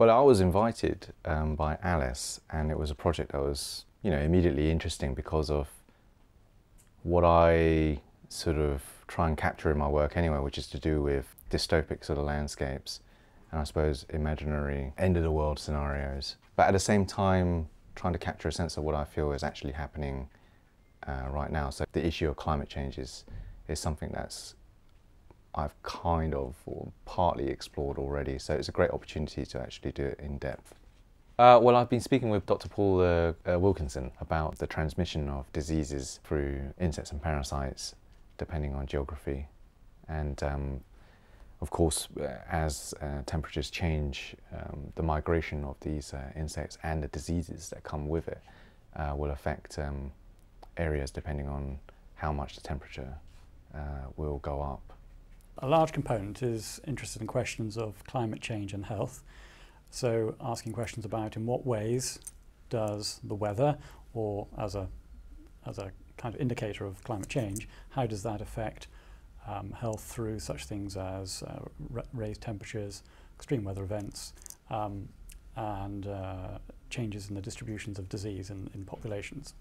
Well, I was invited by Alice, and it was a project that was, immediately interesting because of what I sort of try and capture in my work anyway, which is to do with dystopic sort of landscapes and I suppose imaginary end of the world scenarios. But at the same time, trying to capture a sense of what I feel is actually happening right now. So the issue of climate change is something that's I've kind of or partly explored already, so it's a great opportunity to actually do it in depth. Well, I've been speaking with Dr. Paul Wilkinson about the transmission of diseases through insects and parasites, depending on geography. And of course, as temperatures change, the migration of these insects and the diseases that come with it will affect areas depending on how much the temperature will go up. A large component is interested in questions of climate change and health. So asking questions about in what ways does the weather, or as a kind of indicator of climate change, how does that affect health through such things as raised temperatures, extreme weather events, and changes in the distributions of disease in populations.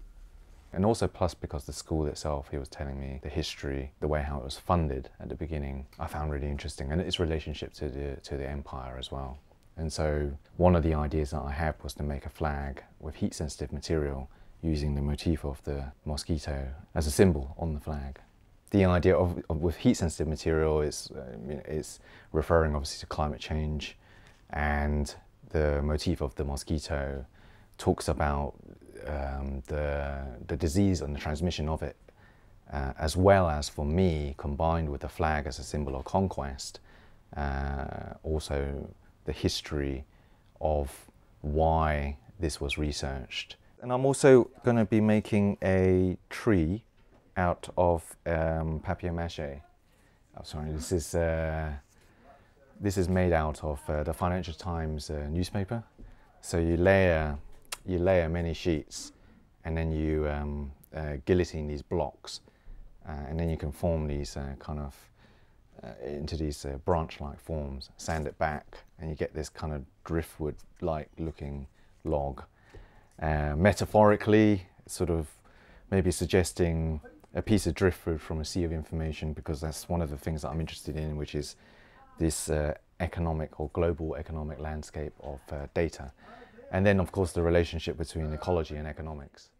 And also plus because the school itself, he was telling me the history, the way how it was funded at the beginning, I found really interesting, and its relationship to the empire as well. And so one of the ideas that I had was to make a flag with heat sensitive material using the motif of the mosquito as a symbol on the flag. The idea of with heat sensitive material is referring obviously to climate change, and the motif of the mosquito talks about the disease and the transmission of it, as well as, for me, combined with the flag as a symbol of conquest, also the history of why this was researched. And I'm also going to be making a tree out of papier-mâché. Oh, sorry, this is made out of the Financial Times newspaper. So you layer many sheets, and then you guillotine these blocks, and then you can form these into these branch-like forms, sand it back, and you get this kind of driftwood-like looking log. Metaphorically, sort of maybe suggesting a piece of driftwood from a sea of information, because that's one of the things that I'm interested in, which is this economic or global economic landscape of data. And then, of course, the relationship between ecology and economics.